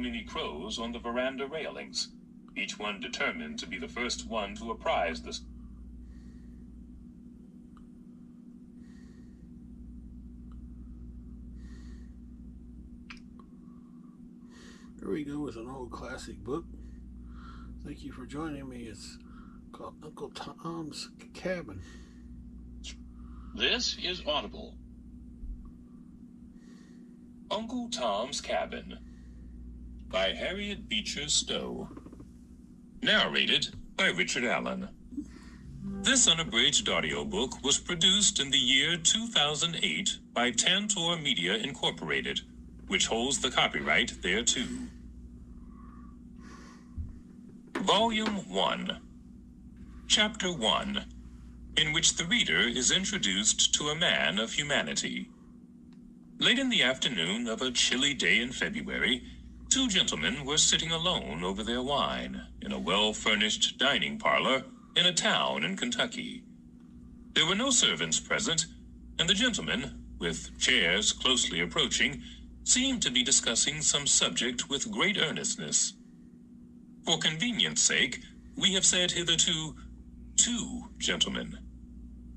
many crows on the veranda railings, each one determined to be the first one to apprise the... Here we go with an old classic book. Thank you for joining me. It's called Uncle Tom's Cabin. This is Audible. Uncle Tom's Cabin by Harriet Beecher Stowe. Narrated by Richard Allen. This unabridged audiobook was produced in the year 2008 by Tantor Media Incorporated, which holds the copyright thereto. Volume 1, Chapter 1, in which the reader is introduced to a man of humanity. Late in the afternoon of a chilly day in February, two gentlemen were sitting alone over their wine in a well-furnished dining parlor in a town in Kentucky. There were no servants present, and the gentlemen, with chairs closely approaching, seemed to be discussing some subject with great earnestness. For convenience sake, we have said hitherto, two gentlemen.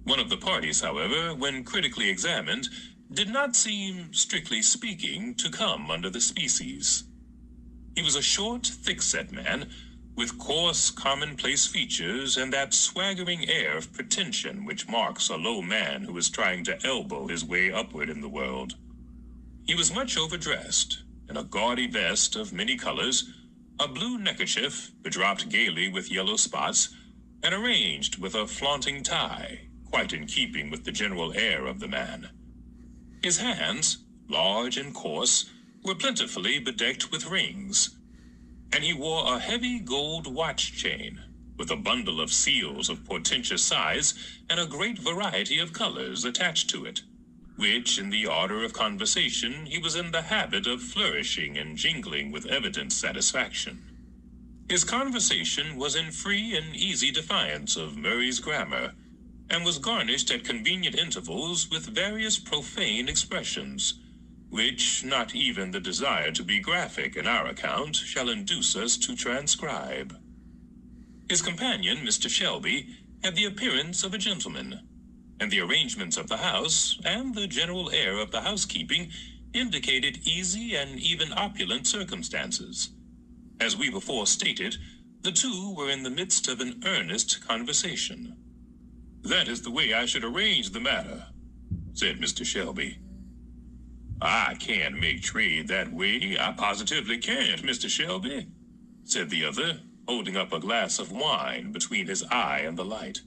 One of the parties, however, when critically examined, did not seem, strictly speaking, to come under the species. He was a short, thick-set man, with coarse, commonplace features and that swaggering air of pretension which marks a low man who is trying to elbow his way upward in the world. He was much overdressed, in a gaudy vest of many colors, a blue neckerchief bedropped gaily with yellow spots, and arranged with a flaunting tie, quite in keeping with the general air of the man. His hands, large and coarse, were plentifully bedecked with rings, and he wore a heavy gold watch chain, with a bundle of seals of portentous size and a great variety of colors attached to it, which, in the ardor of conversation, he was in the habit of flourishing and jingling with evident satisfaction. His conversation was in free and easy defiance of Murray's grammar, and was garnished at convenient intervals with various profane expressions, which not even the desire to be graphic in our account shall induce us to transcribe. His companion, Mr. Shelby, had the appearance of a gentleman, and the arrangements of the house and the general air of the housekeeping indicated easy and even opulent circumstances. As we before stated, the two were in the midst of an earnest conversation. "That is the way I should arrange the matter," said Mr. Shelby. "I can't make trade that way. I positively can't, Mr. Shelby," said the other, holding up a glass of wine between his eye and the light.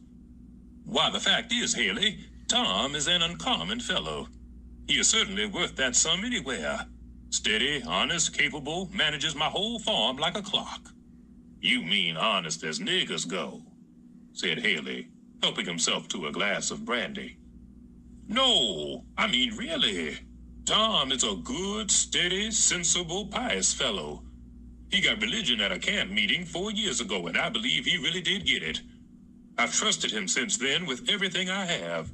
"Why, the fact is, Haley, Tom is an uncommon fellow. He is certainly worth that sum anywhere. Steady, honest, capable, manages my whole farm like a clock." "You mean honest as niggers go," said Haley, helping himself to a glass of brandy. "No, I mean really. Tom is a good, steady, sensible, pious fellow. He got religion at a camp meeting 4 years ago, and I believe he really did get it. I've trusted him since then with everything I have.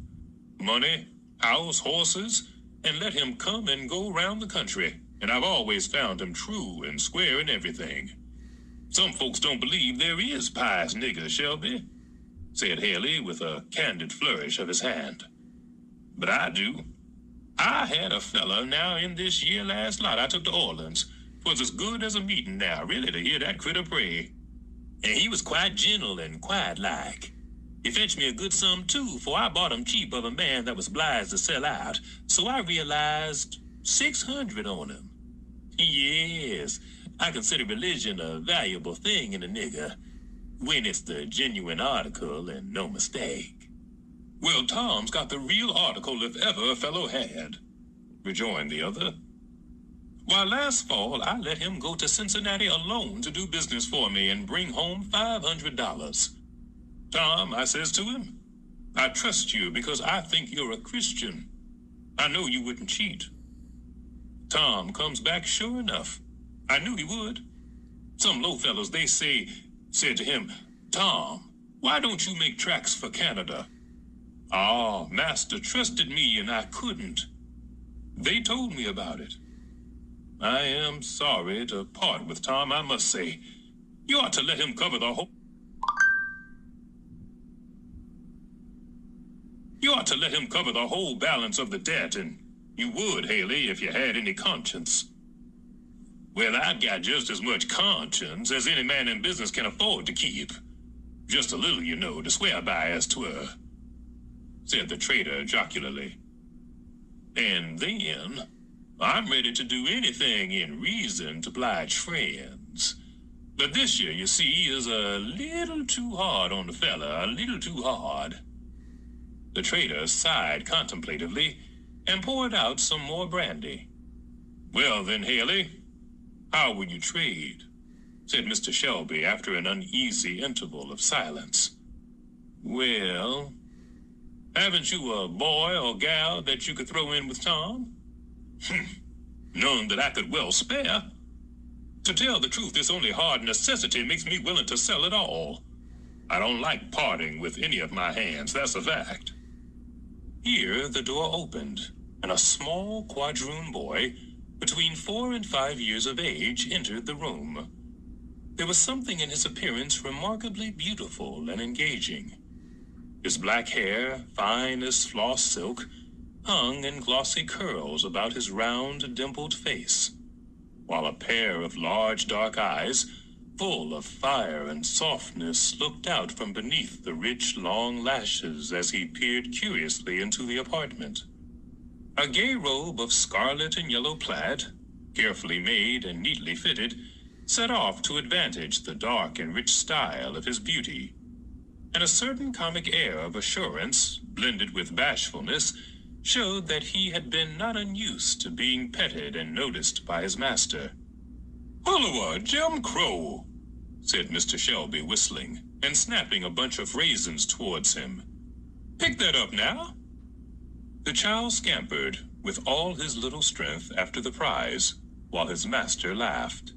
Money, house, horses, and let him come and go round the country, and I've always found him true and square in everything. Some folks don't believe there is pious niggers, Shelby," said Haley with a candid flourish of his hand. "But I do. I had a fella now in this year last lot I took to Orleans. 'Twas as good as a meeting now, really, to hear that critter pray. And he was quite gentle and quiet-like. He fetched me a good sum, too, for I bought him cheap of a man that was obliged to sell out, so I realized 600 on him. Yes, I consider religion a valuable thing in a nigger, when it's the genuine article and no mistake." "Well, Tom's got the real article if ever a fellow had," rejoined the other. "Why, last fall I let him go to Cincinnati alone to do business for me and bring home $500. 'Tom,' I says to him, 'I trust you because I think you're a Christian. I know you wouldn't cheat.' Tom comes back sure enough. I knew he would. Some low fellows, they said to him, 'Tom, why don't you make tracks for Canada?' Ah, master trusted me and I couldn't. They told me about it. I am sorry to part with Tom, I must say. You ought to let him cover the whole... You ought to let him cover the whole balance of the debt, and you would, Haley, if you had any conscience. Well, I've got just as much conscience as any man in business can afford to keep. Just a little, you know, to swear by as 'twere, said the trader jocularly. And then, I'm ready to do anything in reason to oblige friends. But this year, you see, is a little too hard on the fella, a little too hard. The trader sighed contemplatively and poured out some more brandy. Well then, Haley, how will you trade? Said Mr. Shelby after an uneasy interval of silence. Well, haven't you a boy or gal that you could throw in with Tom? None that I could well spare. To tell the truth, this only hard necessity makes me willing to sell it all. I don't like parting with any of my hands, that's a fact. Here the door opened, and a small quadroon boy, between 4 and 5 years of age, entered the room. There was something in his appearance remarkably beautiful and engaging. His black hair, fine as floss silk, hung in glossy curls about his round, dimpled face, while a pair of large dark eyes, full of fire and softness, looked out from beneath the rich, long lashes as he peered curiously into the apartment. A gay robe of scarlet and yellow plaid, carefully made and neatly fitted, set off to advantage the dark and rich style of his beauty, and a certain comic air of assurance, blended with bashfulness, showed that he had been not unused to being petted and noticed by his master. "Hulloa, Jim Crow," said Mr. Shelby, whistling, and snapping a bunch of raisins towards him. "Pick that up now." The child scampered with all his little strength after the prize, while his master laughed.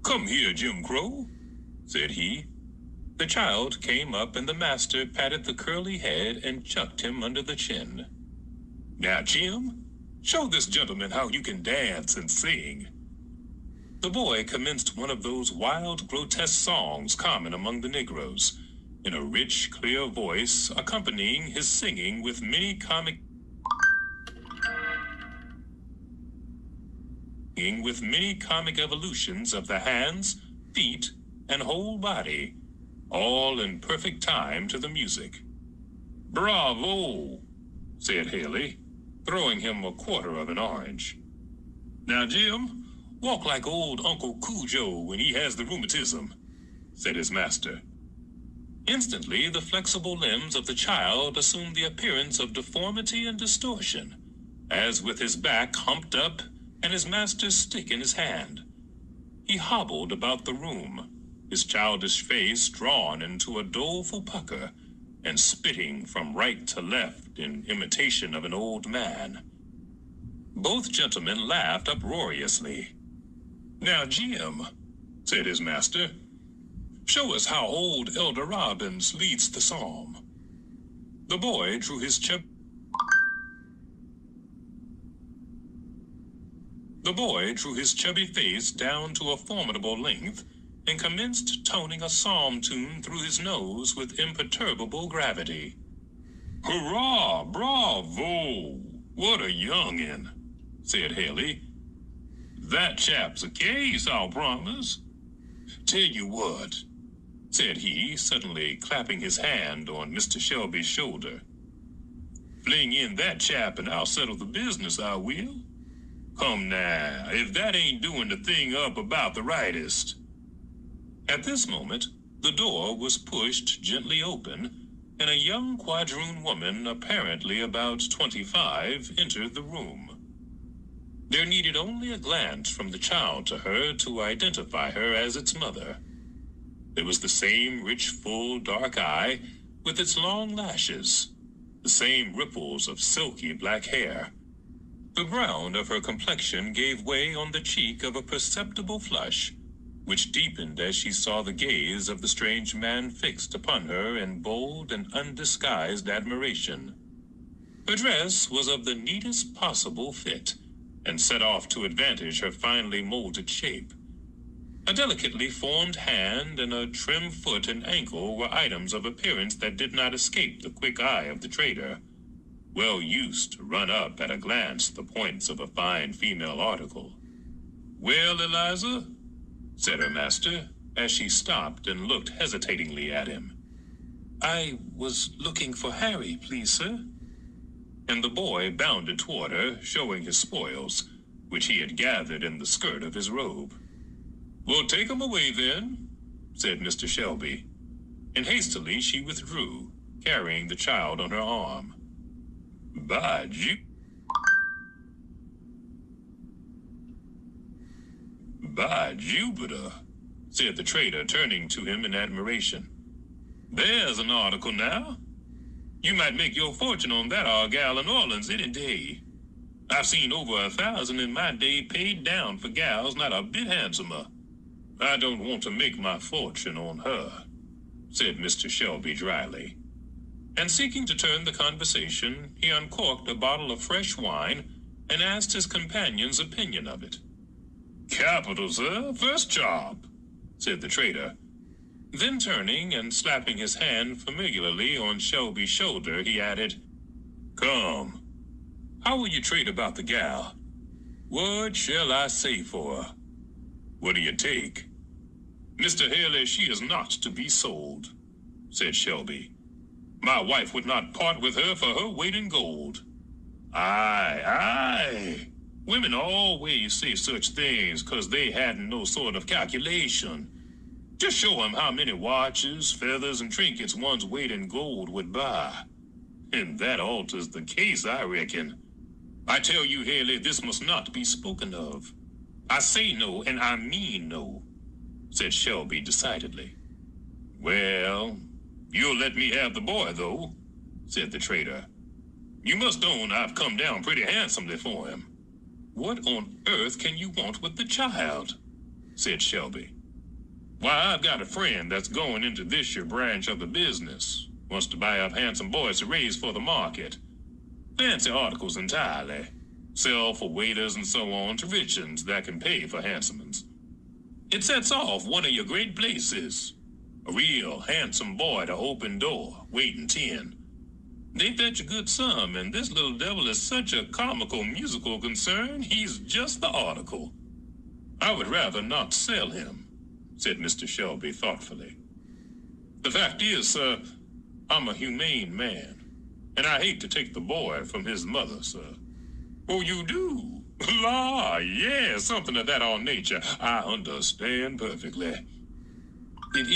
"Come here, Jim Crow," said he. The child came up, and the master patted the curly head and chucked him under the chin. "Now, Jim, show this gentleman how you can dance and sing." The boy commenced one of those wild, grotesque songs common among the Negroes, in a rich, clear voice, accompanying his singing with many comic evolutions of the hands, feet, and whole body, all in perfect time to the music. "Bravo," said Haley, throwing him a quarter of an orange. "Now, Jim, walk like old Uncle Cujo when he has the rheumatism," said his master. Instantly, the flexible limbs of the child assumed the appearance of deformity and distortion, as with his back humped up and his master's stick in his hand, he hobbled about the room, his childish face drawn into a doleful pucker, and spitting from right to left in imitation of an old man. Both gentlemen laughed uproariously. "Now, Jim," said his master, "show us how old Elder Robbins leads the psalm." The boy drew his chubby face down to a formidable length and commenced toning a psalm tune through his nose with imperturbable gravity. "Hurrah! Bravo! What a young'un," said Haley. "That chap's a case, I'll promise. Tell you what," said he, suddenly clapping his hand on Mr. Shelby's shoulder. "Fling in that chap and I'll settle the business, I will. Come now, if that ain't doing the thing up about the rightest." At this moment, the door was pushed gently open, and a young quadroon woman, apparently about 25, entered the room. There needed only a glance from the child to her to identify her as its mother. There was the same rich, full, dark eye, with its long lashes, the same ripples of silky black hair. The brown of her complexion gave way on the cheek of a perceptible flush, which deepened as she saw the gaze of the strange man fixed upon her in bold and undisguised admiration. Her dress was of the neatest possible fit, and set off to advantage her finely molded shape. A delicately formed hand and a trim foot and ankle were items of appearance that did not escape the quick eye of the trader, well used to run up at a glance the points of a fine female article. "Well, Eliza," said her master, as she stopped and looked hesitatingly at him. "I was looking for Harry, please, sir." And the boy bounded toward her, showing his spoils, which he had gathered in the skirt of his robe. "Well, take him away, then," said Mr. Shelby, and hastily she withdrew, carrying the child on her arm. By Jupiter," said the trader, turning to him in admiration. "There's an article now. You might make your fortune on that our gal in Orleans any day. I've seen over 1,000 in my day paid down for gals not a bit handsomer. I don't want to make my fortune on her," said Mr. Shelby dryly. And seeking to turn the conversation, he uncorked a bottle of fresh wine and asked his companion's opinion of it. "Capital, sir. First job," said the trader. Then turning and slapping his hand familiarly on Shelby's shoulder, he added, "Come, how will you trade about the gal? What shall I say for her? What do you take?" "Mr. Haley, she is not to be sold," said Shelby. "My wife would not part with her for her weight in gold." Aye. Women always say such things 'cause they hadn't no sort of calculation. Just show 'em how many watches, feathers, and trinkets one's weight in gold would buy. And that alters the case, I reckon. I tell you, Haley, this must not be spoken of. I say no, and I mean no," said Shelby decidedly. "Well, you'll let me have the boy, though," said the trader. "You must own I've come down pretty handsomely for him." "What on earth can you want with the child?" said Shelby. "Why, I've got a friend that's going into this here branch of the business. Wants to buy up handsome boys to raise for the market. Fancy articles entirely. Sell for waiters and so on to rich uns that can pay for handsome uns. It sets off one of your great places. A real handsome boy to open door, waiting 10. They fetch a good sum, and this little devil is such a comical musical concern, he's just the article. I would rather not sell him," said Mr. Shelby thoughtfully. "The fact is, sir, I'm a humane man, and I hate to take the boy from his mother, sir." "Oh, you do? La, yeah, something of that on nature. I understand perfectly. It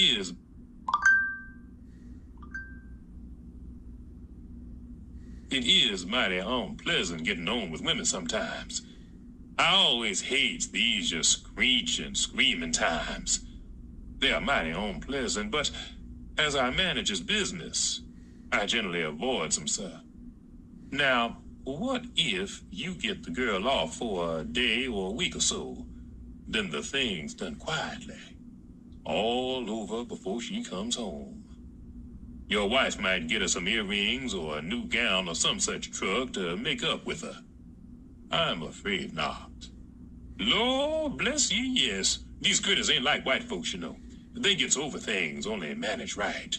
is mighty unpleasant getting on with women sometimes. I always hates these just screeching, screaming times. They are mighty unpleasant, but as I manages business, I generally avoids them, sir. Now, what if you get the girl off for a day or a week or so? Then the thing's done quietly. All over before she comes home. Your wife might get her some earrings or a new gown or some such truck to make up with her. I'm afraid not. Lord bless you, yes. These critters ain't like white folks, you know. They gets over things only managed right.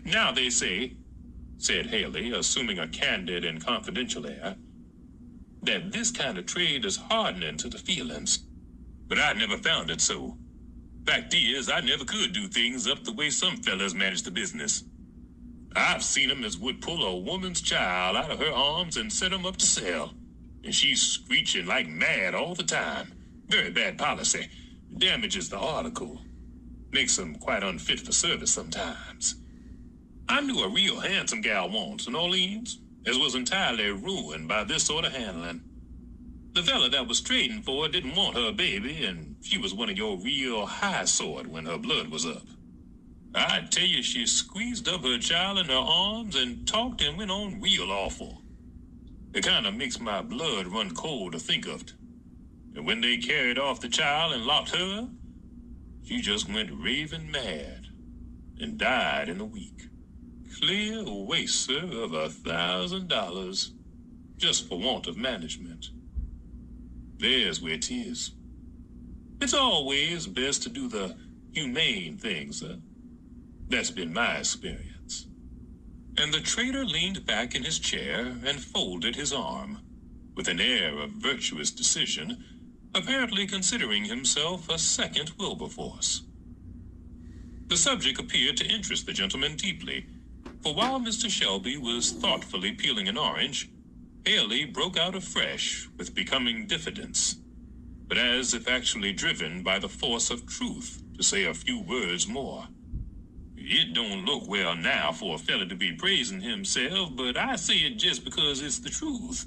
Now they say, said Haley, assuming a candid and confidential air, that this kind of trade is hardening to the feelings. But I never found it so. Fact is, I never could do things up the way some fellas manage the business. I've seen 'em as would pull a woman's child out of her arms and set 'em up to sell. And she's screeching like mad all the time. Very bad policy. Damages the article. Makes 'em quite unfit for service sometimes. I knew a real handsome gal once in Orleans, as was entirely ruined by this sort of handling. The fella that was trading for her didn't want her baby, and she was one of your real high sort when her blood was up. I tell you, she squeezed up her child in her arms and talked and went on real awful. It kind of makes my blood run cold to think of it. And when they carried off the child and locked her up, she just went raving mad and died in a week. Clear waste, sir, of $1,000 just for want of management. There's where 'tis. It's always best to do the humane thing, sir. That's been my experience. And the trader leaned back in his chair and folded his arm, with an air of virtuous decision, apparently considering himself a second Wilberforce. The subject appeared to interest the gentleman deeply, for while Mr. Shelby was thoughtfully peeling an orange, Haley broke out afresh with becoming diffidence, but as if actually driven by the force of truth to say a few words more. It don't look well now for a fella to be praising himself, but I say it just because it's the truth.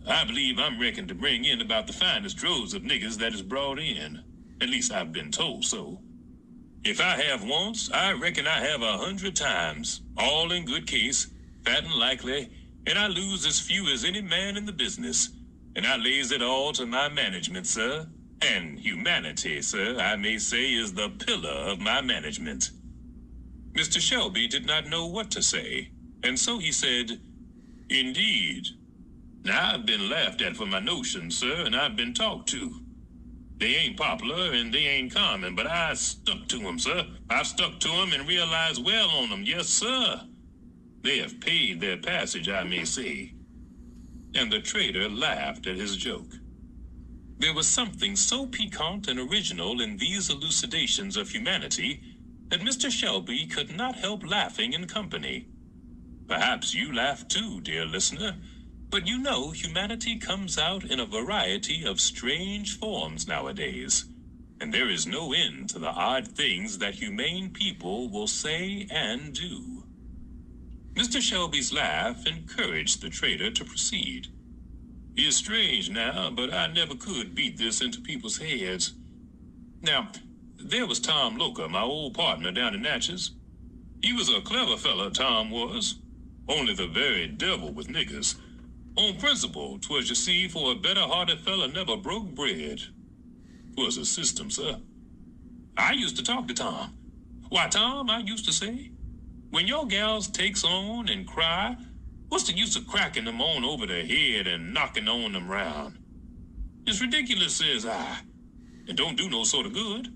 I believe I'm reckoned to bring in about the finest droves of niggers that is brought in. At least I've been told so. If I have once, I reckon I have 100 times, all in good case, fat and likely, and I lose as few as any man in the business, and I lays it all to my management, sir. And humanity, sir, I may say, is the pillar of my management. Mr. Shelby did not know what to say, and so he said, Indeed. Now, I've been laughed at for my notions, sir, and I've been talked to. They ain't popular and they ain't common, but I stuck to 'em, sir. I've stuck to 'em and realized well on 'em, yes, sir. They have paid their passage, I may say. And the trader laughed at his joke. There was something so piquant and original in these elucidations of humanity that Mr. Shelby could not help laughing in company. Perhaps you laugh too, dear listener, but you know humanity comes out in a variety of strange forms nowadays, and there is no end to the odd things that humane people will say and do. Mr. Shelby's laugh encouraged the trader to proceed. It's strange now, but I never could beat this into people's heads. Now, there was Tom Loker, my old partner down in Natchez. He was a clever fellow, Tom was. Only the very devil with niggers. On principle, 'twas, you see, for a better-hearted fella never broke bread. 'Twas a system, sir. I used to talk to Tom. Why, Tom, I used to say, when your gals takes on and cry, what's the use of cracking them on over the head and knocking on them round? It's ridiculous, says I, and don't do no sort of good.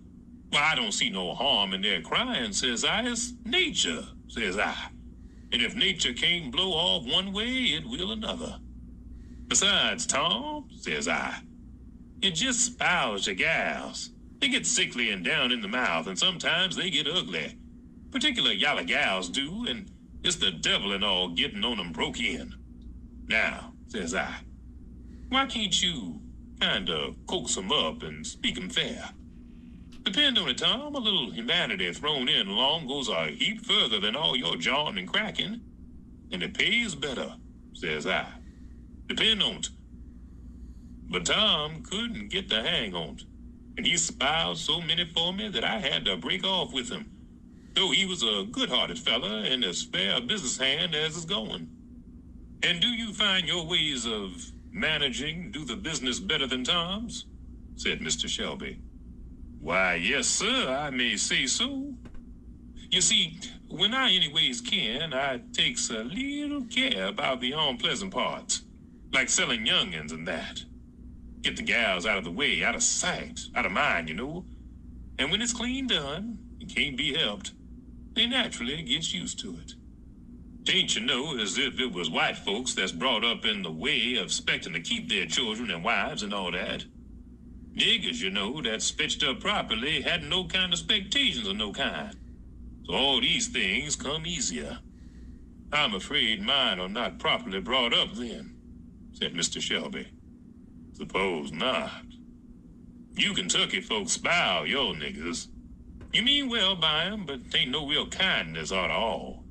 Why, I don't see no harm in their crying, says I. It's nature, says I. And if nature can't blow off one way, it will another. Besides, Tom, says I, it just spoils your gals. They get sickly and down in the mouth, and sometimes they get ugly. Particular yaller gals do, and it's the devil and all getting on 'em broke in. Now, says I, why can't you kind of coax 'em up and speak 'em fair? Depend on it, Tom, a little humanity thrown in along goes a heap further than all your jawing and cracking. And it pays better, says I. Depend on it. But Tom couldn't get the hang on it, and he spiled so many for me that I had to break off with him, though he was a good-hearted fella and as fair a business hand as is going. And do you find your ways of managing do the business better than Tom's? Said Mr. Shelby. Why, yes, sir, I may say so. You see, when I anyways can, I takes a little care about the unpleasant parts, like selling young'uns and that. Get the gals out of the way, out of sight, out of mind, you know. And when it's clean done, it can't be helped, they naturally gets used to it. Tain't you know as if it was white folks that's brought up in the way of expecting to keep their children and wives and all that. Niggers, you know, that's fetched up properly hadn't no kind of expectations of no kind. So all these things come easier. I'm afraid mine are not properly brought up then, said Mr. Shelby. Suppose not. You Kentucky folks spoil your niggers. You mean well by 'em, but tain't no real kindness at all.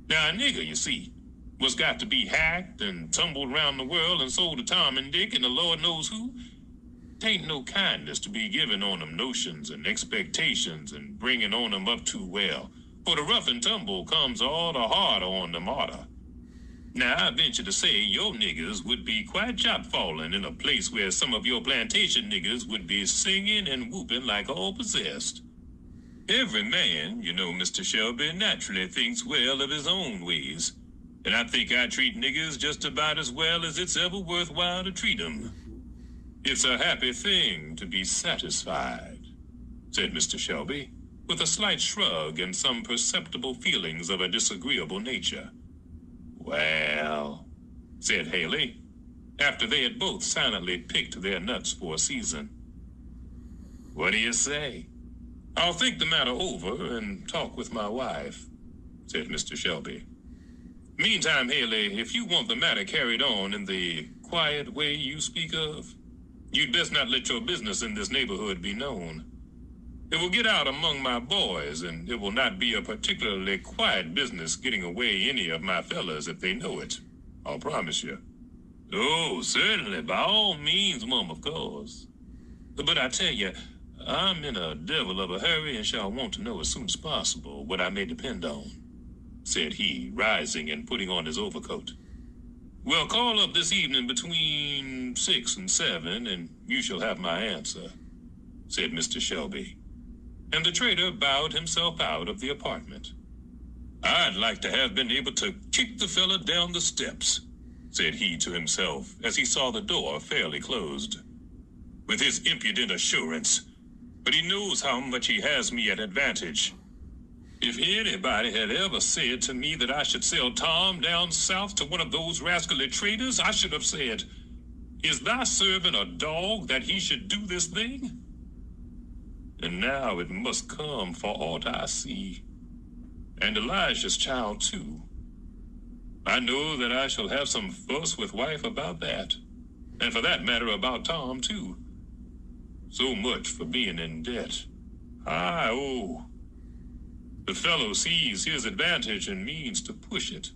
Now a nigger, you see, was got to be hacked and tumbled round the world and sold to Tom and Dick and the Lord knows who. Tain't no kindness to be given on 'em notions and expectations and bringing on 'em up too well, for the rough and tumble comes all the harder on the martyr. Now, I venture to say your niggers would be quite chop-falling in a place where some of your plantation niggers would be singing and whooping like all possessed. Every man, you know, Mr. Shelby, naturally thinks well of his own ways, and I think I treat niggers just about as well as it's ever worthwhile to treat 'em. "It's a happy thing to be satisfied," said Mr. Shelby, with a slight shrug and some perceptible feelings of a disagreeable nature. "Well," said Haley, after they had both silently picked their nuts for a season, "what do you say?" "I'll think the matter over and talk with my wife," said Mr. Shelby. "Meantime, Haley, if you want the matter carried on in the quiet way you speak of, you'd best not let your business in this neighborhood be known. It will get out among my boys, and it will not be a particularly quiet business getting away any of my fellas if they know it. I'll promise you." "Oh, certainly, by all means, Mum, of course. But I tell you, I'm in a devil of a hurry and shall want to know as soon as possible what I may depend on," said he, rising and putting on his overcoat. "Well, call up this evening between 6 and 7, and you shall have my answer," said Mr. Shelby. And the trader bowed himself out of the apartment. "I'd like to have been able to kick the fella down the steps," said he to himself as he saw the door fairly closed. "With his impudent assurance. But he knows how much he has me at advantage. If anybody had ever said to me that I should sell Tom down south to one of those rascally traders, I should have said, 'Is thy servant a dog that he should do this thing?' And now it must come for aught I see. And Elijah's child, too. I know that I shall have some fuss with wife about that. And for that matter about Tom, too. So much for being in debt. I owe. The fellow sees his advantage and means to push it.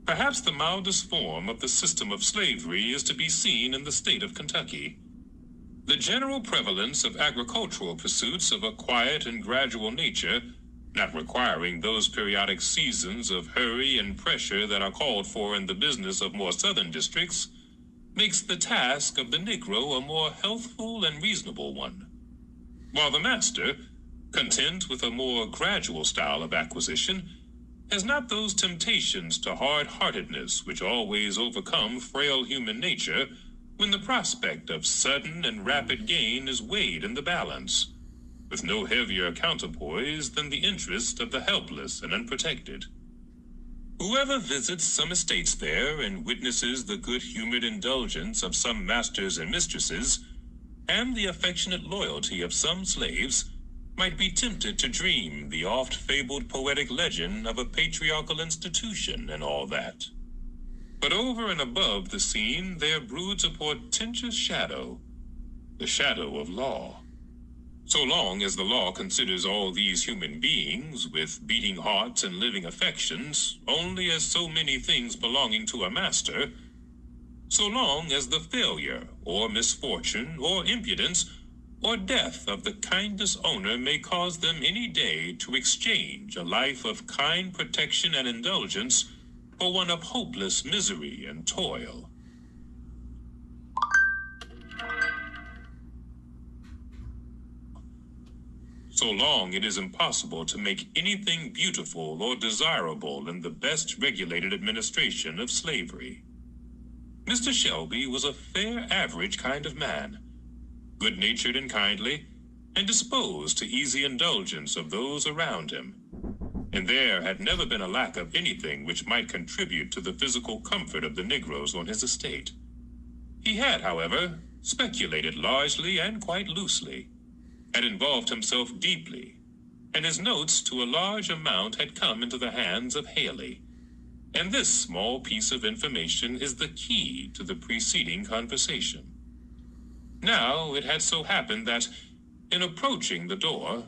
Perhaps the mildest form of the system of slavery is to be seen in the state of Kentucky. The general prevalence of agricultural pursuits of a quiet and gradual nature, not requiring those periodic seasons of hurry and pressure that are called for in the business of more southern districts, makes the task of the Negro a more healthful and reasonable one. While the master, content with a more gradual style of acquisition, has not those temptations to hard-heartedness which always overcome frail human nature when the prospect of sudden and rapid gain is weighed in the balance, with no heavier counterpoise than the interest of the helpless and unprotected. Whoever visits some estates there and witnesses the good-humored indulgence of some masters and mistresses, and the affectionate loyalty of some slaves, might be tempted to dream the oft-fabled poetic legend of a patriarchal institution and all that. But over and above the scene there broods a portentous shadow, the shadow of law. So long as the law considers all these human beings, with beating hearts and living affections, only as so many things belonging to a master, so long as the failure, or misfortune, or impudence, or death of the kindest owner may cause them any day to exchange a life of kind protection and indulgence for one of hopeless misery and toil. So long it is impossible to make anything beautiful or desirable in the best regulated administration of slavery. Mr. Shelby was a fair average kind of man, good-natured and kindly, and disposed to easy indulgence of those around him. And there had never been a lack of anything which might contribute to the physical comfort of the Negroes on his estate. He had, however, speculated largely and quite loosely, had involved himself deeply, and his notes to a large amount had come into the hands of Haley. And this small piece of information is the key to the preceding conversation. Now it had so happened that, in approaching the door,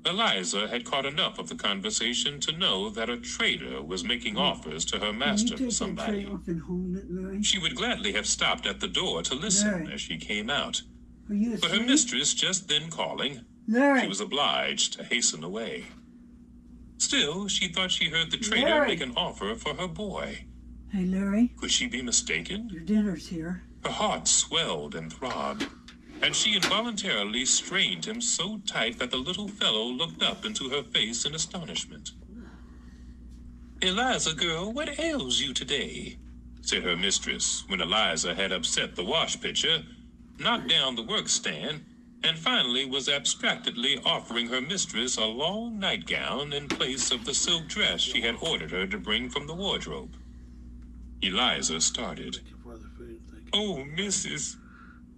Eliza had caught enough of the conversation to know that a trader was making offers to her master for somebody. She would gladly have stopped at the door to listen as she came out. But her mistress just then calling, she was obliged to hasten away. Still, she thought she heard the trader make an offer for her boy. Hey, Larry. Could she be mistaken? Your dinner's here. Her heart swelled and throbbed, and she involuntarily strained him so tight that the little fellow looked up into her face in astonishment. "Eliza, girl, what ails you today?" said her mistress, when Eliza had upset the wash pitcher, knocked down the workstand, and finally was abstractedly offering her mistress a long nightgown in place of the silk dress she had ordered her to bring from the wardrobe. Eliza started. Thank you for the food. Thank you. "Oh, Mrs.,"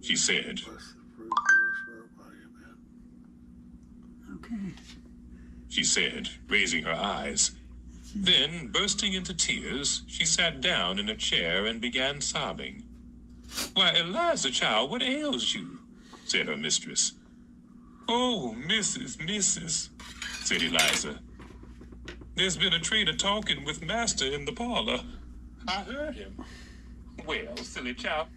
she said. Bless the fruit of your body, amen. Okay. She said, raising her eyes. Then, bursting into tears, she sat down in a chair and began sobbing. "Why, Eliza, child, what ails you?" said her mistress. "Oh, Mrs., said Eliza. "There's been a trader talking with master in the parlor. I heard him." "Well, silly child,